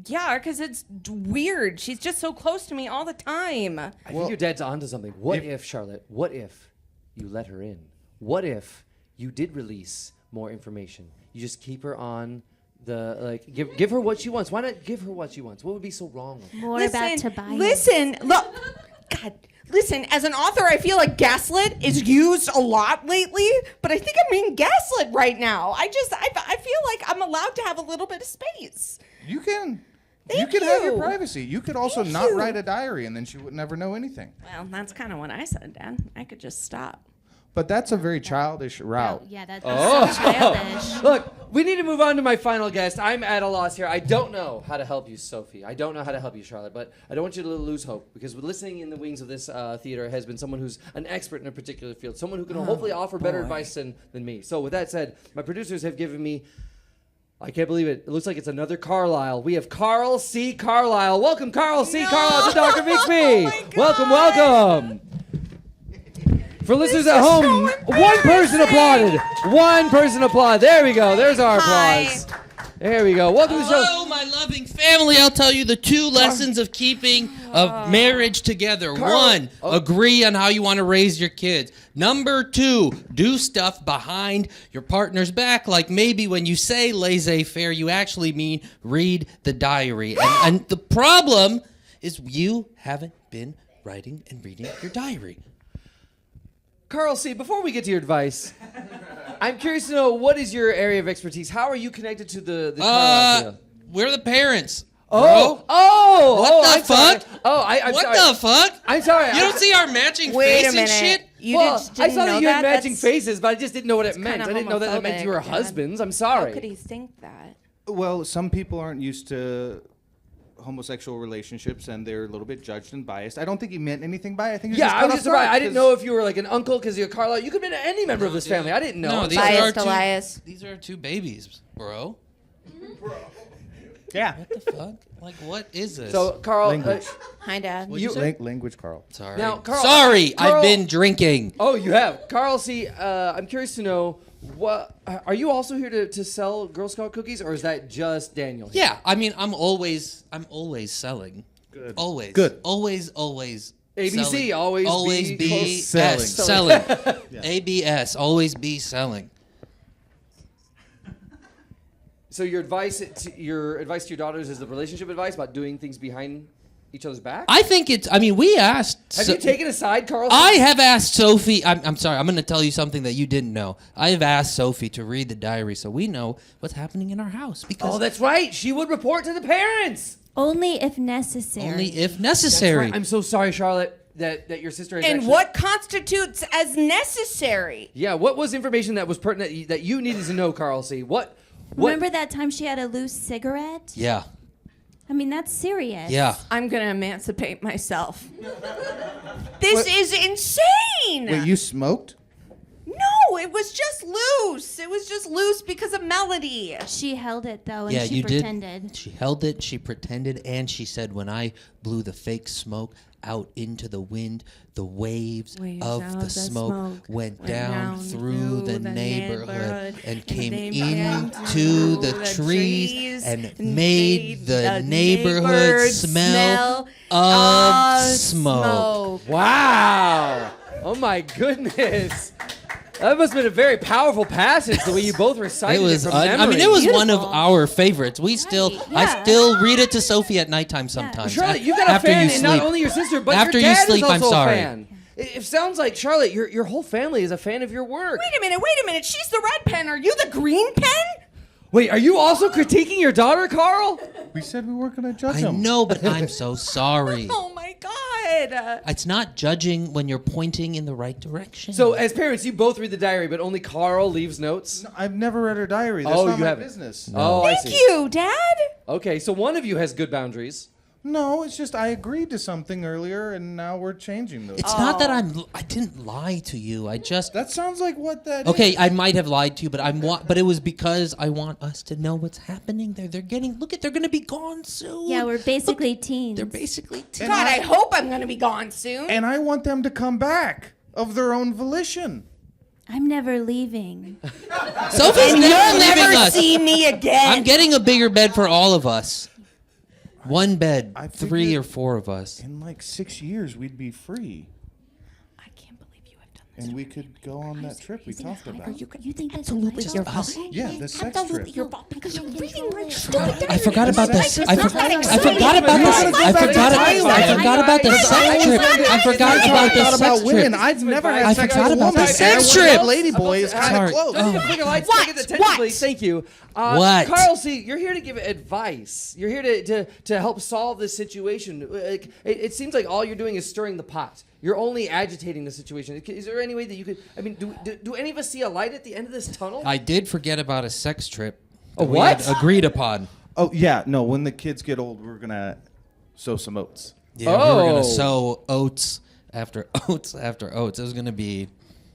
Yeah, because it's weird. She's just so close to me all the time. I think your dad's onto something. What if, Charlotte, what if you let her in? What if you did release more information? You just keep her on the, give her what she wants. Why not give her what she wants? What would be so wrong with it? More about Tobias. Listen, as an author, I feel like gaslit is used a lot lately, but I think I'm being gaslit right now. I feel like I'm allowed to have a little bit of space. You can. You Thank could have your you. privacy. You could also Thank not you. write a diary, and then she would never know anything. Well, that's kind of what I said, Dad. I could just stop. But that's a very childish route. Oh, yeah, that's Oh. so childish. Look, we need to move on to my final guest. I'm at a loss here. I don't know how to help you, Sophie. I don't know how to help you, Charlotte. But I don't want you to lose hope, because listening in the wings of this theater has been someone who's an expert in a particular field, someone who can hopefully offer better advice than me. So with that said, my producers have given me, I can't believe it. It looks like it's another Carlisle. We have Carl C. Carlisle. Welcome, Carl C. Carlisle to Dr. Bixby. Welcome, welcome. For listeners at home, one person applauded. One person applauded. There we go. There's our applause. There we go. Welcome to the show. Hello, my loving family. I'll tell you the 2 lessons of keeping a marriage together. Carl. 1, agree on how you want to raise your kids. Number 2, do stuff behind your partner's back. Like maybe when you say laissez-faire, you actually mean read the diary. And the problem is you haven't been writing and reading your diary. Carl C., before we get to your advice, I'm curious to know, what is your area of expertise? How are you connected to the Carlisle deal? We're the parents. Oh, bro. What the I'm sorry. fuck? I'm What sorry. the fuck? I'm sorry. You don't see our matching Wait face a minute. and shit? You Well, just I didn't saw know that you had that? matching That's- faces, but I just didn't know what it that's meant. I kinda didn't know that it meant you were homophobic, Dad. husbands. I'm How sorry. could he think that? Well, some people aren't used to homosexual relationships, and they're a little bit judged and biased. I don't think he meant anything by it. I think he Yeah, just I caught was off just surprised. guard, I didn't 'cause- know if you were like an uncle because you're Carlisle. You could have been any member of this family. I didn't know. No, I'm these sorry. are Biased, two, Elias. these are 2 babies, bro. Yeah. What the fuck? Like, what is this? So, Carl, Language. Hi, Dad. What'd you say? Language, Carl. Sorry. Now, Carl- Sorry, Carl- I've been drinking. oh, you have. Carl C., I'm curious to know, what are you also here to sell Girl Scout cookies, or is that just Daniel? Yeah, I mean, I'm always selling. Good. Always. Good. Always ABC, selling. always be be selling. S, selling. ABS, always be selling. So your advice to your daughters is the relationship advice about doing things behind each other's back? I think we asked. Have you taken a side, Carl? I have asked Sophie. I'm sorry. I'm going to tell you something that you didn't know. I have asked Sophie to read the diary so we know what's happening in our house. Because Oh, that's right. She would report to the parents. Only if necessary. only if That's necessary. right. I'm so sorry, Charlotte, that your sister has And actually- what constitutes as necessary? Yeah, what was information that was pertinent that you needed to know, Carl C? What? Remember that time she had a loose cigarette? Yeah. I mean, that's serious. Yeah. I'm going to emancipate myself. This is insane. Wait, you smoked? No, it was just loose. It was just loose because of Melody. She held it, though, and Yeah, she you pretended. did. She held it, she pretended, and she said, when I blew the fake smoke out into the wind, the waves of the smoke went down through the neighborhood and came into the trees and made the neighborhood smell of smoke. Wow. Oh my goodness. That must have been a very powerful passage, the way you both recited It was. from I memory. mean, it was one of Beautiful. our favorites. We still, Right, I yeah. still read it to Sophie at nighttime sometimes. Charlotte, you got a after fan, you and not sleep. only your sister, but After your you dad sleep, is I'm also sorry. a fan. It sounds like, Charlotte, your whole family is a fan of your work. Wait a minute. She's the red pen. Are you the green pen? Wait, are you also critiquing your daughter, Carl? We said we weren't going to judge I him. know, but I'm so sorry. Oh my God. It's not judging when you're pointing in the right direction. So, as parents, you both read the diary, but only Carl leaves notes? I've never read her diary. That's Oh, not you my haven't. business. Oh, I Thank see. you, Dad. Okay, so one of you has good boundaries. No, it's just I agreed to something earlier, and now we're changing those. it's not that I didn't lie to you. I just. That sounds like what that Okay, is. I might have lied to you, but but it was because I want us to know what's happening. They're getting. Look at. They're gonna be gone soon. Yeah, we're basically teens. They're basically. And God, I hope I'm going to be gone soon. And I want them to come back of their own volition. I'm never leaving. Sophie's You'll never leaving never us. see me again. I'm getting a bigger bed for all of us. One bed, I 3 figured- or 4 of us. In like 6 years, we'd be free. I can't believe you have done and we could go on that trip we talked about. You think that's Absolutely your us? fault. Yeah, the sex trip. Absolutely your fault because you're reading my stupid I forgot about this. I forgot about this. I forgot about the sex trip. I forgot about the sex trip. I've never had I sex forgot with a about woman. the sex And trip. Lady boy is kind Sorry. of close. Oh. Flicker lights, What? take attention, What? please. Thank you. What? Carl, see, you're here to give advice. You're here to help solve this situation. Like, it seems like all you're doing is stirring the pot. You're only agitating the situation. Is there any way that you could? I mean, do any of us see a light at the end of this tunnel? I did forget about a sex trip. A that we what? had agreed upon. Oh yeah, no. When the kids get old, we're gonna sow some oats. Yeah, we were Oh. gonna sow oats after oats after oats. It was gonna be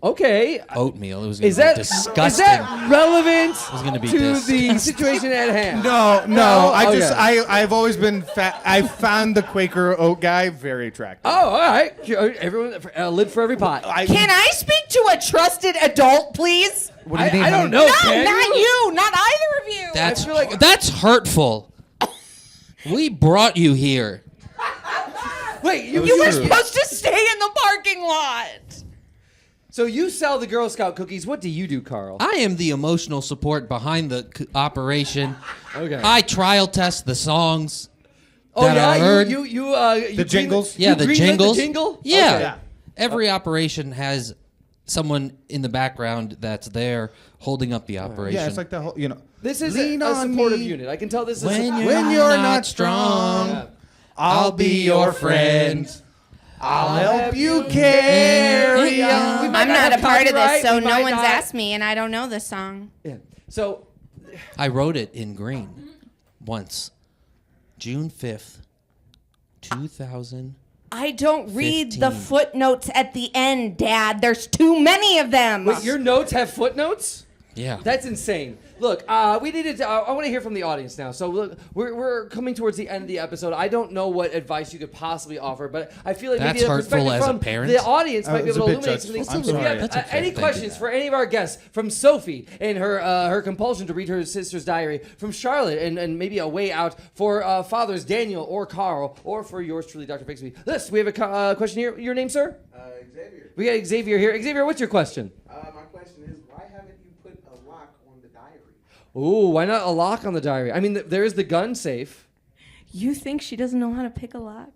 Okay. oatmeal. It was gonna Is be that disgusting. is that relevant gonna be to the disgusting. situation at hand? No. Okay. I've always been fat. I found the Quaker oat guy very attractive. Oh, all right. Everyone, a lid for every pot. Can I speak to a trusted adult, please? What do you mean? I don't know. No, Ken. not you. Not either of you. That's feel like- that's hurtful. We brought you here. Wait, You were supposed to stay in the parking lot. So you sell the Girl Scout cookies. What do you do, Carl? I am the emotional support behind the operation. Okay. I trial test the songs. Oh that yeah, I heard. you The jingles? Yeah, you the greenlit jingles. The jingle. Yeah. Okay. Yeah. Every operation has someone in the background that's there holding up the operation. Yeah, it's like the whole. This is Lean a on supportive me. unit. I can tell this is when you're not strong, Yeah. I'll be your friend. I'll help you carry on. We might I'm not a have part of this, copyright, so we no might one's not- asked me, and I don't know this song. Yeah. So I wrote it in green once. June 5th, 2000. I don't read the 15. footnotes at the end, Dad. There's too many of them. wait, your notes have footnotes? Yeah. That's insane. Look, we needed to, I want to hear from the audience now. So look, we're coming towards the end of the episode. I don't know what advice you could possibly offer, but I feel like That's maybe the hurtful perspective as a from parent. the audience might be it's able to a bit illuminate something. judgeful. I'm So if you sorry. have That's okay. any Thank questions you. for any of our guests, from Sophie and her compulsion to read her sister's diary, from Charlotte and maybe a way out for fathers Daniel or Carl, or for yours truly, Dr. Bixby. Listen, we have a question here. Your name, sir? Xavier, We got Xavier here. Xavier, what's your question? my question is, why haven't you put a lock on the diary? Ooh, why not a lock on the diary? I mean, there is the gun safe. You think she doesn't know how to pick a lock?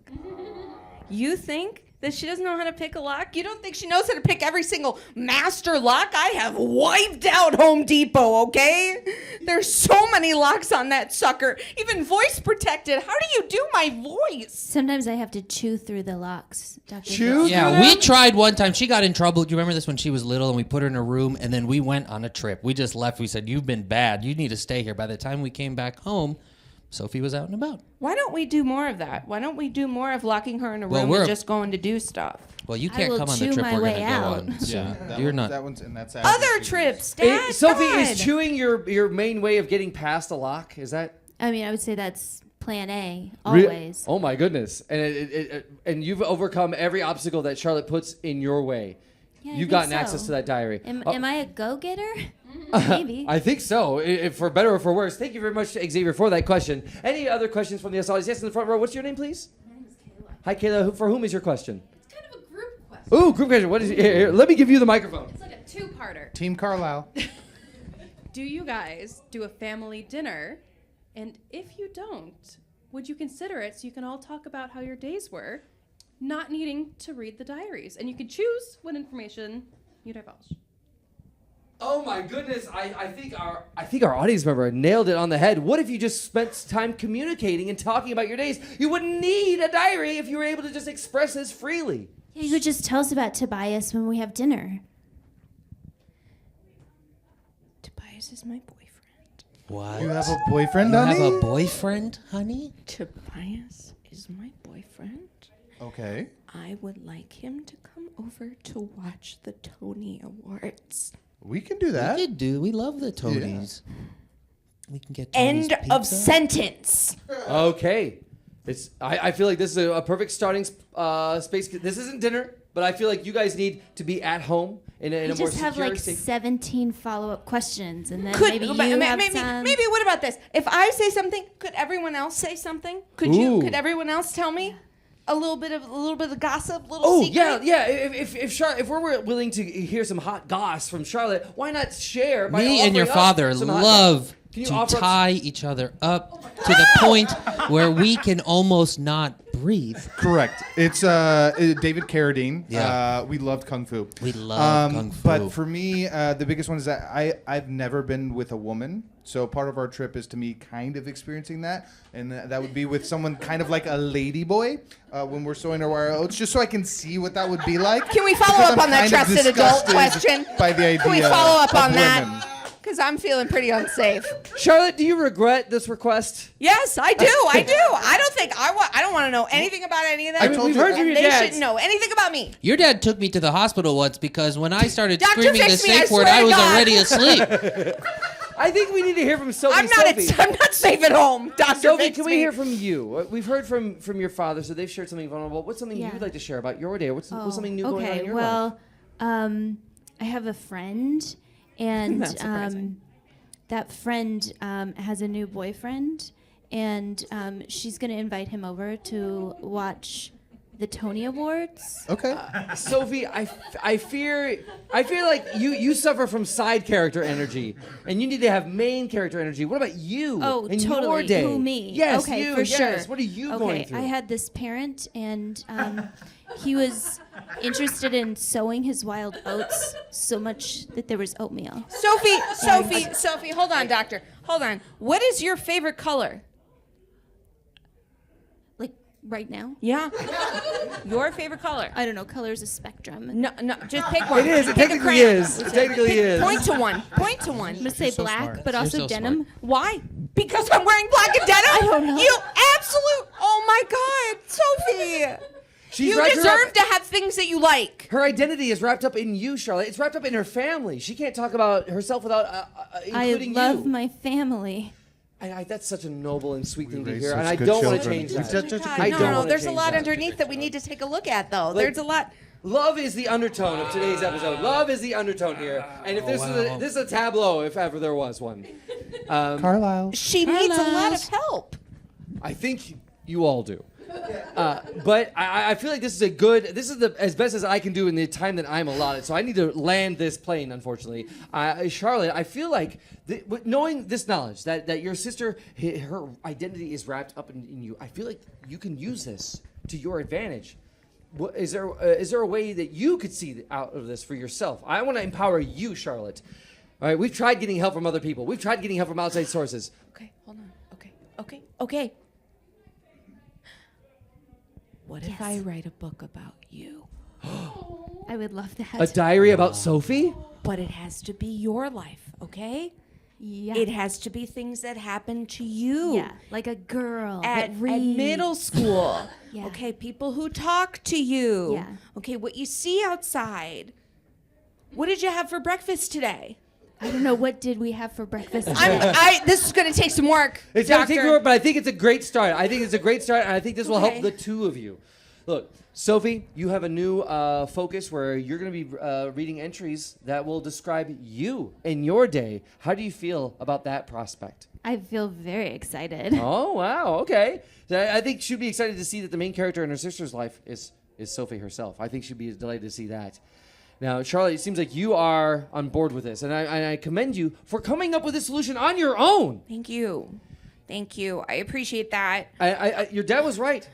You think that she doesn't know how to pick a lock? You don't think she knows how to pick every single master lock? I have wiped out Home Depot, okay? There's so many locks on that sucker. Even voice protected. How do you do my voice? Sometimes I have to chew through the locks, Dr. Chew? Yeah, we tried one time. She got in trouble. Do you remember this when she was little and we put her in a room and then we went on a trip? We just left. We said, "You've been bad. You need to stay here." By the time we came back home, Sophie was out and about. Why don't we do more of that? Why don't we do more of locking her in a Well, room we're- and just going to do stuff? Well, you I can't will come on the chew trip my we're going to way go out. on. So That you're one- not. That one's and that's Other trips, Dad. Hey, Sophie, God. is chewing your main way of getting past a lock? Is that I mean, I would say that's plan A, Re- always. Oh my goodness! And and you've overcome every obstacle that Charlotte puts in your way. Yeah, I You've think gotten so. access to that diary. Am Oh, I a go-getter? Maybe. I think so. If for better or for worse. Thank you very much, Xavier, for that question. Any other questions from the audience? Yes, in the front row. What's your name, please? My name is Kayla. Hi, Kayla. For whom is your question? It's kind of a group question. Ooh, group question. What is? Here, let me give you the microphone. It's like a two-parter. Team Carlisle. Do you guys do a family dinner? And if you don't, would you consider it so you can all talk about how your days were, not needing to read the diaries? And you can choose what information you divulge. Oh my goodness! I think our audience member nailed it on the head. What if you just spent time communicating and talking about your days? You wouldn't need a diary if you were able to just express this freely. Yeah, you could just tell us about Tobias when we have dinner. Tobias is my boyfriend. What? You have a boyfriend, You honey? have a boyfriend, honey? Tobias is my boyfriend. Okay. I would like him to come over to watch the Tony Awards. We can do that. We could do. We love the Tonys. We can get Tony's End of pizza. sentence. Okay. I feel like this is a perfect starting space. This isn't dinner, but I feel like you guys need to be at home in We a more just have secure, like safe. 17 follow-up questions, and then Could maybe you maybe, have maybe, some. maybe what about this? If I say something, could everyone else say something? Could Ooh. you? Could everyone else tell me? a little bit of gossip, Oh secret? yeah. If we're willing to hear some hot goss from Charlotte, why not share? By Me and your offering us father some hot love goss? Can you to offer up tie each other up to the point where we can almost not breathe. Correct. It's David Carradine. Yeah. We loved Kung Fu. We love Kung Fu. But for me, the biggest one is that I've never been with a woman. So part of our trip is to me kind of experiencing that. And that would be with someone kind of like a lady boy when we're sewing our wire oats, just so I can see what that would be like. Can we follow Because up I'm on that kind of trusted adult disgusted question? By the idea Can we follow up of on women. that? Because I'm feeling pretty unsafe. Charlotte, do you regret this request? Yes, I do. I do. I don't think I don't want to know anything about any of that. I mean, we've heard from your they dad. shouldn't know anything about me. Your dad took me to the hospital once because when I started Doctor, screaming the fix me, I safe word, swear I to was God. already asleep. I think we need to hear from Sophie. I'm not safe at home. Doctor, Sophie, fix can we me. hear from you? We've heard from your father, so they've shared something vulnerable. What's something Yeah. you'd like to share about your day? What's something new going on Okay, in your life? well, I have a friend, and That's surprising. that friend has a new boyfriend, and she's going to invite him over to watch the Tony Awards. Okay. Sophie, I fear like you suffer from side character energy, and you need to have main character energy. What about you? Oh, in totally. Your day? Who, me? Yes, okay, you. for yes. sure. What are you okay, going through? I had this parent, and he was interested in sowing his wild oats so much that there was oatmeal. Sophie, hold on, doctor. Hold on. What is your favorite color? Like right now? Yeah. Your favorite color? I don't know. Color is a spectrum. No, just pick one. It is. It Pick a technically crayon. is. It technically is. Point to one. Point to one. I'm gonna say so black, smart. but You're also so denim. Why? Because I'm wearing black and denim? I don't know. You absolute. Oh my God, Sophie. She's You wrapped her deserve up- to have things that you like. Her identity is wrapped up in you, Charlotte. It's wrapped up in her family. She can't talk about herself without including I love you. my family. That's such a noble and sweet thing to raised hear, such and I good don't want to children. change We've that. done such a good I no, don't no, wanna there's a change lot that. underneath that we need to take a look at, though. There's a lot. Love is the undertone of today's episode. Love is the undertone here, and if this is a tableau, if ever there was one, Carlisle. She needs a lot of help. I think you all do. But I feel like this is as best as I can do in the time that I'm allotted. So I need to land this plane, unfortunately. Charlotte, I feel like knowing this knowledge that your sister, her identity is wrapped up in you, I feel like you can use this to your advantage. Is there a way that you could see out of this for yourself? I want to empower you, Charlotte. All right, we've tried getting help from other people. We've tried getting help from outside sources. Okay, hold on. Okay. What if Yes. I write a book about you? I would love that. A diary about Sophie? But it has to be your life, okay? Yeah. It has to be things that happen to you. Yeah, like a girl At that reads. middle school. Yeah. Okay, people who talk to you. Yeah. Okay, what you see outside. What did you have for breakfast today? I don't know, what did we have for breakfast? This is going to take some work. It's going to doctor. take work, but I think it's a great start. I think it's a great start, and I think this will help Okay. the two of you. Look, Sophie, you have a new focus where you're going to be reading entries that will describe you in your day. How do you feel about that prospect? I feel very excited. Oh, wow. Okay. So I think she'd be excited to see that the main character in her sister's life is Sophie herself. I think she'd be delighted to see that. Now, Charlotte, it seems like you are on board with this, and I commend you for coming up with a solution on your own. Thank you. I appreciate that. Your dad was right.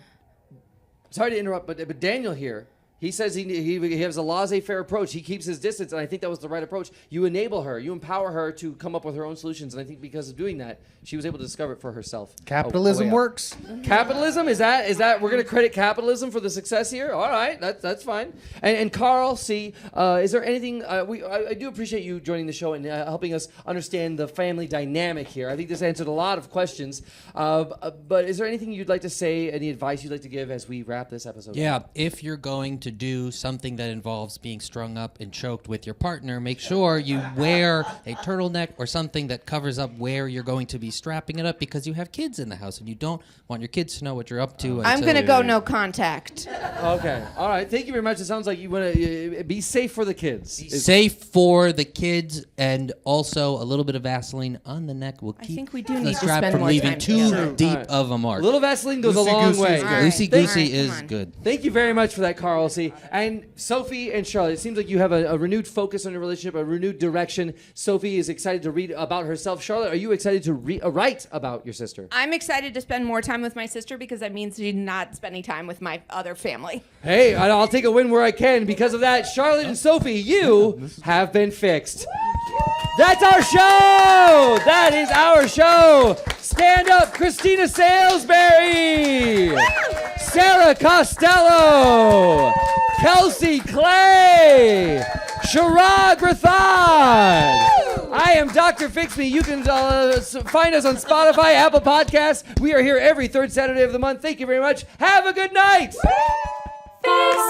Sorry to interrupt, but Daniel here, he says he has a laissez-faire approach. He keeps his distance, and I think that was the right approach. You enable her. You empower her to come up with her own solutions, and I think because of doing that, she was able to discover it for herself. Capitalism A way out. works. Capitalism? Is that we're going to credit capitalism for the success here? All right, that's fine. And Carl, C, is there anything, I do appreciate you joining the show and helping us understand the family dynamic here. I think this answered a lot of questions. But is there anything you'd like to say, any advice you'd like to give as we wrap this episode? Yeah, if you're going to do something that involves being strung up and choked with your partner, make sure you wear a turtleneck or something that covers up where you're going to be strapping it up, because you have kids in the house and you don't want your kids to know what you're up to. I'm going to go no contact. Okay. All right. Thank you very much. It sounds like you want to be safe for the kids. Safe for the kids, and also a little bit of Vaseline on the neck will keep think we do the need to strap spend from more leaving time too together. deep All right. of a mark. A little Vaseline goes a long way. Loosey-goosey is Come on. good. Thank you very much for that, Carlsey. And Sophie and Charlotte, it seems like you have a renewed focus on your relationship, a renewed direction. Sophie is excited to read about herself. Charlotte, are you excited to write about your sister? I'm excited to spend more time with my sister because that means she's not spending time with my other family. Hey, I'll take a win where I can. Because of that, Charlotte and Sophie, you have been fixed. That's our show! That is our show! Stand up, Christina Salesberry! Sara Costello! Kelsey Clay! Chirag Rathod! I am Dr. Fix Me. You can find us on Spotify, Apple Podcasts. We are here every third Saturday of the month. Thank you very much. Have a good night! Fix